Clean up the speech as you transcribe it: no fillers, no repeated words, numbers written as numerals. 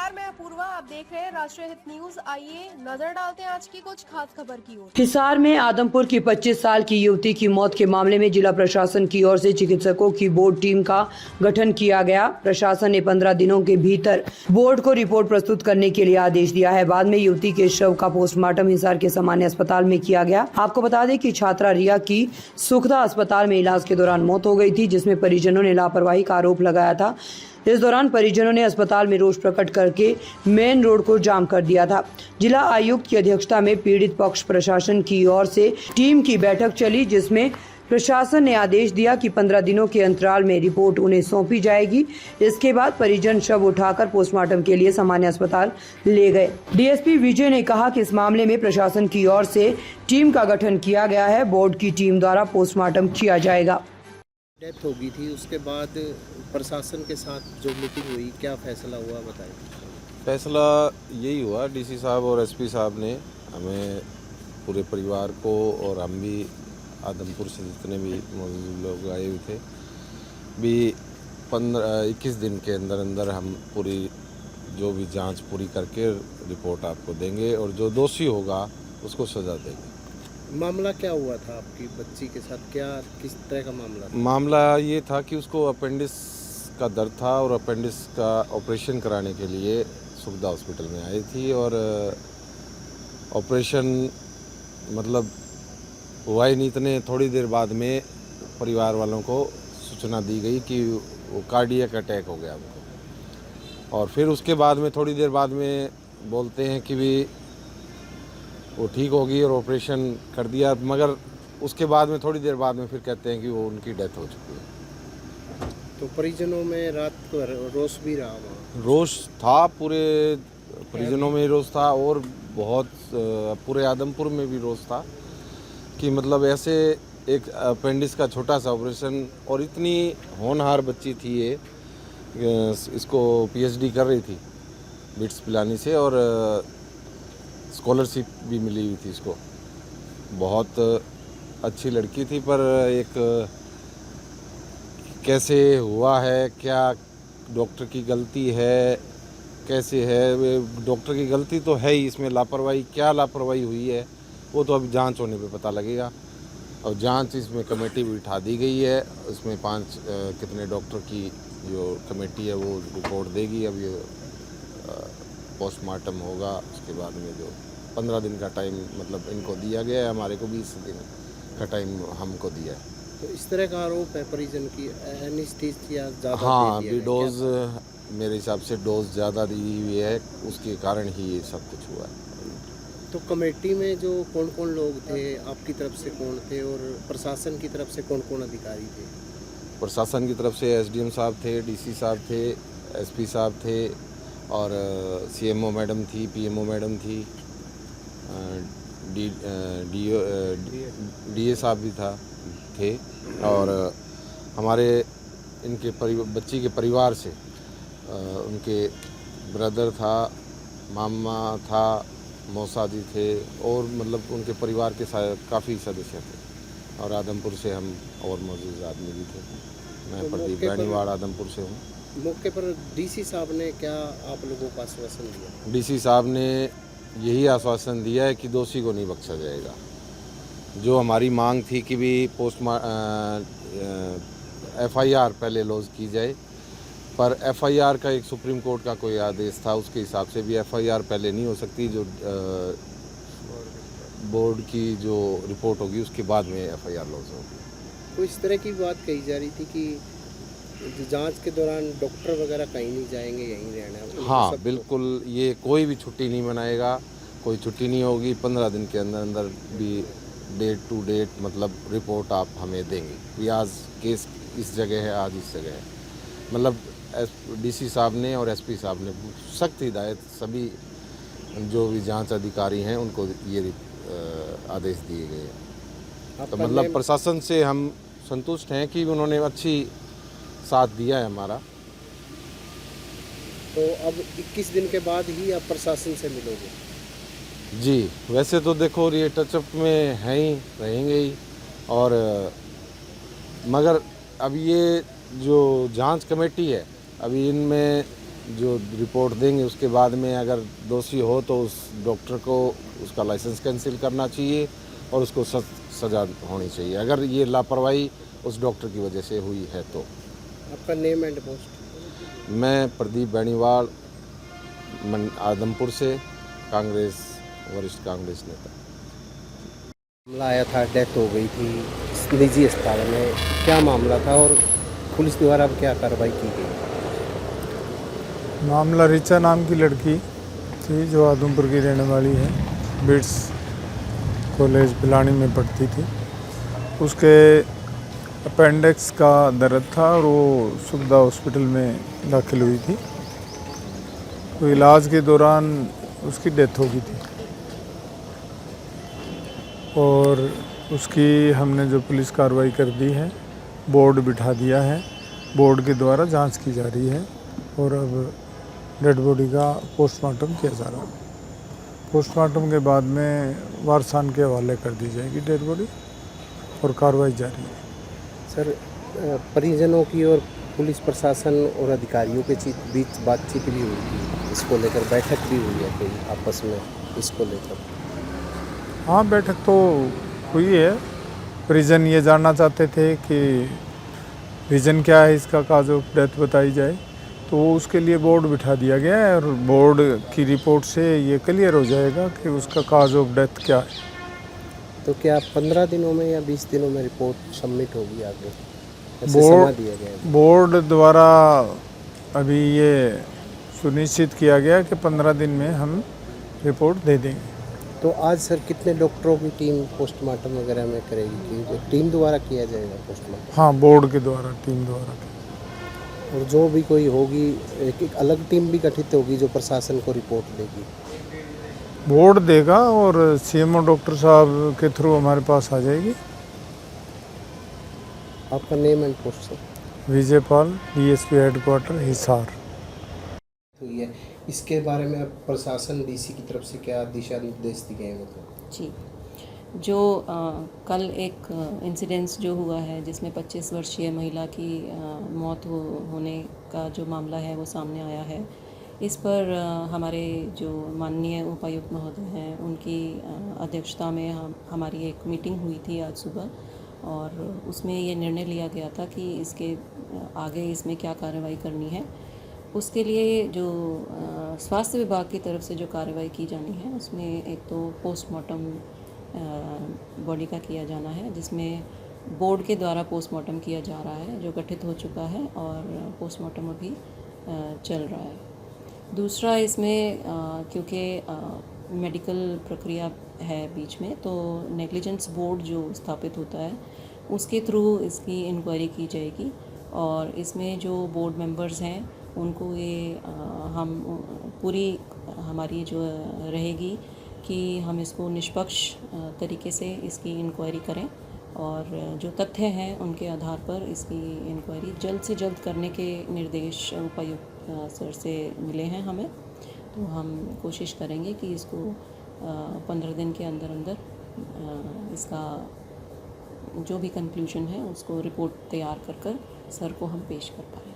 नमस्कार, मैं अपूर्वा। आप देख रहे हैं राष्ट्रीय हित न्यूज। आइए नजर डालते हैं आज की कुछ खास खबर की ओर। हिसार में आदमपुर की 25 साल की युवती की मौत के मामले में जिला प्रशासन की ओर से चिकित्सकों की बोर्ड टीम का गठन किया गया। प्रशासन ने 15 दिनों के भीतर बोर्ड को रिपोर्ट प्रस्तुत करने के लिए आदेश दिया है। बाद में युवती के शव का पोस्टमार्टम हिसार के सामान्य अस्पताल में किया गया। आपको बता दें कि छात्रा रिया की सुखदा अस्पताल में इलाज के दौरान मौत हो गई थी, जिसमें परिजनों ने लापरवाही का आरोप लगाया था। इस दौरान परिजनों ने अस्पताल में रोष प्रकट करके मेन रोड को जाम कर दिया था। जिला आयुक्त की अध्यक्षता में पीड़ित पक्ष प्रशासन की ओर से टीम की बैठक चली, जिसमें प्रशासन ने आदेश दिया कि 15 दिनों के अंतराल में रिपोर्ट उन्हें सौंपी जाएगी। इसके बाद परिजन शव उठाकर पोस्टमार्टम के लिए सामान्य अस्पताल ले गए। डीएसपी विजय ने कहा कि इस मामले में प्रशासन की ओर से टीम का गठन किया गया है। बोर्ड की टीम द्वारा पोस्टमार्टम किया जाएगा। डेथ हो गई थी, उसके बाद प्रशासन के साथ जो मीटिंग हुई, क्या फैसला हुआ बताइए। फैसला यही हुआ, डीसी साहब और एसपी साहब ने हमें पूरे परिवार को और हम भी आदमपुर से जितने भी मौजूद लोग आए हुए थे भी 21 दिन के अंदर अंदर हम पूरी जो भी जांच पूरी करके रिपोर्ट आपको देंगे और जो दोषी होगा उसको सज़ा देंगे। मामला क्या हुआ था आपकी बच्ची के साथ, क्या किस तरह का मामला था? मामला ये था कि उसको अपेंडिक्स का दर्द था और अपेंडिक्स का ऑपरेशन कराने के लिए सुखदा हॉस्पिटल में आई थी और ऑपरेशन मतलब हुआ ही नहीं। इतने थोड़ी देर बाद में परिवार वालों को सूचना दी गई कि वो कार्डियक अटैक हो गया उनको, और फिर उसके बाद में थोड़ी देर बाद में बोलते हैं कि भी वो ठीक होगी और ऑपरेशन कर दिया, मगर उसके बाद में थोड़ी देर बाद में फिर कहते हैं कि वो उनकी डेथ हो चुकी है। तो परिजनों में रात को रोष भी रहा वहाँ? रोष था, पूरे परिजनों में रोष था और बहुत पूरे आदमपुर में भी रोष था कि मतलब ऐसे एक अपेंडिक्स का छोटा सा ऑपरेशन, और इतनी होनहार बच्ची थी ये, इसको पीएचडी कर रही थी बिट्स पिलानी से और स्कॉलरशिप भी मिली हुई थी इसको। बहुत अच्छी लड़की थी, पर एक कैसे हुआ है, क्या डॉक्टर की गलती है, कैसे है, डॉक्टर की गलती तो है ही, इसमें लापरवाही, क्या लापरवाही हुई है वो तो अभी जांच होने पे पता लगेगा। और जांच इसमें कमेटी भी उठा दी गई है, उसमें 5 कितने डॉक्टर की जो कमेटी है वो रिपोर्ट देगी। अब ये पोस्टमार्टम होगा, उसके बाद में जो 15 दिन का टाइम मतलब इनको दिया गया है, हमारे को 20 दिन का टाइम हमको दिया है। तो इस तरह का आरोप है परिजन की एनेस्थीसिया ज़्यादा हाँ, दे भी दिया डोज गया। मेरे हिसाब से डोज ज़्यादा दी हुई है, उसके कारण ही ये सब कुछ हुआ है। तो कमेटी में जो कौन कौन लोग थे, आपकी तरफ से कौन थे और प्रशासन की तरफ से कौन कौन अधिकारी थे? प्रशासन की तरफ से एसडीएम साहब थे, डीसी साहब थे, एसपी साहब थे और सीएमओ मैडम थी, पीएमओ मैडम थी, डीए साहब भी थे और हमारे इनके बच्ची के परिवार से उनके ब्रदर था, मामा था, मौसादी थे और मतलब उनके परिवार के काफ़ी सदस्य थे और आदमपुर से हम और मौजूद आदमी भी थे। मैं तो प्रदीप गानीवाड़ आदमपुर से हूँ। मौके पर डीसी साहब ने क्या आप लोगों को आश्वासन दिया? डीसी साहब ने यही आश्वासन दिया है कि दोषी को नहीं बख्शा जाएगा। जो हमारी मांग थी कि भी एफआईआर पहले लॉन्च की जाए, पर एफआईआर का एक सुप्रीम कोर्ट का कोई आदेश था, उसके हिसाब से भी एफआईआर पहले नहीं हो सकती। जो बोर्ड की जो रिपोर्ट होगी उसके बाद में एफआईआर लॉन्च होगी। तो इस तरह की बात कही जा रही थी कि जांच के दौरान डॉक्टर वगैरह कहीं नहीं जाएंगे, यहीं रहना है। हाँ बिल्कुल, ये कोई भी छुट्टी नहीं मनाएगा, कोई छुट्टी नहीं होगी। 15 दिन के अंदर अंदर भी डेट टू डेट मतलब रिपोर्ट आप हमें देंगे कि आज केस इस जगह है, आज इस जगह है। मतलब डीसी साहब ने और एसपी साहब ने सख्त हिदायत सभी जो भी जांच अधिकारी हैं उनको ये आदेश दिए गए हैं। तो मतलब प्रशासन से हम संतुष्ट हैं कि उन्होंने अच्छी साथ दिया है हमारा। तो अब 21 दिन के बाद ही आप प्रशासन से मिलोगे? जी, वैसे तो देखो ये टचअप में हैं ही, रहेंगे ही, और मगर अब ये जो जांच कमेटी है अभी इनमें जो रिपोर्ट देंगे उसके बाद में अगर दोषी हो तो उस डॉक्टर को उसका लाइसेंस कैंसिल करना चाहिए और उसको सज़ा होनी चाहिए अगर ये लापरवाही उस डॉक्टर की वजह से हुई है तो। आपका नेम एंड पोस्ट? मैं प्रदीप बेनीवाल, आदमपुर से, कांग्रेस, वरिष्ठ कांग्रेस नेता। मामला आया था, डेथ हो गई थी निजी अस्पताल में, क्या मामला था और पुलिस द्वारा अब क्या कार्रवाई की गई? मामला रिचा नाम की लड़की थी जो आदमपुर की रहने वाली है, बिट्स कॉलेज भिलानी में पढ़ती थी। उसके अपेंडिक्स का दर्द था और वो सुविधा हॉस्पिटल में दाखिल हुई थी। तो इलाज के दौरान उसकी डेथ हो गई थी और उसकी हमने जो पुलिस कार्रवाई कर दी है, बोर्ड बिठा दिया है, बोर्ड के द्वारा जांच की जा रही है और अब डेड बॉडी का पोस्टमार्टम किया जा रहा है। पोस्टमार्टम के बाद में वारसान के हवाले कर दी जाएगी डेड बॉडी और कार्रवाई जारी है। सर, परिजनों की और पुलिस प्रशासन और अधिकारियों के बीच बातचीत भी हुई थी, इसको लेकर बैठक भी हुई है कोई आपस में इसको लेकर? हाँ, बैठक तो हुई है। परिजन ये जानना चाहते थे कि रीज़न क्या है इसका, काज ऑफ डेथ बताई जाए, तो उसके लिए बोर्ड बिठा दिया गया है और बोर्ड की रिपोर्ट से ये क्लियर हो जाएगा कि उसका काज ऑफ डेथ क्या है। तो क्या 15 दिनों में या 20 दिनों में रिपोर्ट सबमिट होगी आगे? ऐसे समय दिया गया है? बोर्ड द्वारा अभी ये सुनिश्चित किया गया कि 15 दिन में हम रिपोर्ट दे देंगे। तो आज सर कितने डॉक्टरों की टीम पोस्टमार्टम वगैरह में करेगी कि टीम द्वारा किया जाएगा पोस्टमार्टम? हाँ, बोर्ड के द्वारा, टीम द्वारा। और जो भी कोई होगी एक अलग टीम भी गठित होगी जो प्रशासन को रिपोर्ट देगी? बोर्ड देगा और सीएमओ डॉक्टर साहब के थ्रू हमारे पास आ जाएगी। आपका name and post sir? Vijay Pal, DSP headquarter Hisar. तो ये इसके बारे में अब प्रशासन डीसी की तरफ से क्या दिशा निर्देश दिए गए हैं? जी, जो कल एक इंसिडेंस जो हुआ है जिसमें 25 वर्षीय महिला की मौत होने का जो मामला है वो सामने आया है, इस पर हमारे जो माननीय उपायुक्त महोदय हैं उनकी अध्यक्षता में हमारी एक मीटिंग हुई थी आज सुबह और उसमें ये निर्णय लिया गया था कि इसके आगे इसमें क्या कार्रवाई करनी है। उसके लिए जो स्वास्थ्य विभाग की तरफ से जो कार्रवाई की जानी है उसमें एक तो पोस्टमार्टम बॉडी का किया जाना है, जिसमें बोर्ड के द्वारा पोस्टमार्टम किया जा रहा है जो गठित हो चुका है और पोस्टमार्टम अभी चल रहा है। दूसरा, इसमें क्योंकि मेडिकल प्रक्रिया है बीच में, तो नेग्लिजेंस बोर्ड जो स्थापित होता है उसके थ्रू इसकी इंक्वायरी की जाएगी और इसमें जो बोर्ड मेंबर्स हैं उनको ये हम पूरी हमारी जो रहेगी कि हम इसको निष्पक्ष तरीके से इसकी इंक्वायरी करें और जो तथ्य हैं उनके आधार पर इसकी इंक्वायरी जल्द से जल्द करने के निर्देश उपायुक्त सर से मिले हैं हमें। तो हम कोशिश करेंगे कि इसको 15 दिन के अंदर अंदर इसका जो भी कंक्लूजन है उसको रिपोर्ट तैयार कर सर को हम पेश कर पाएँ।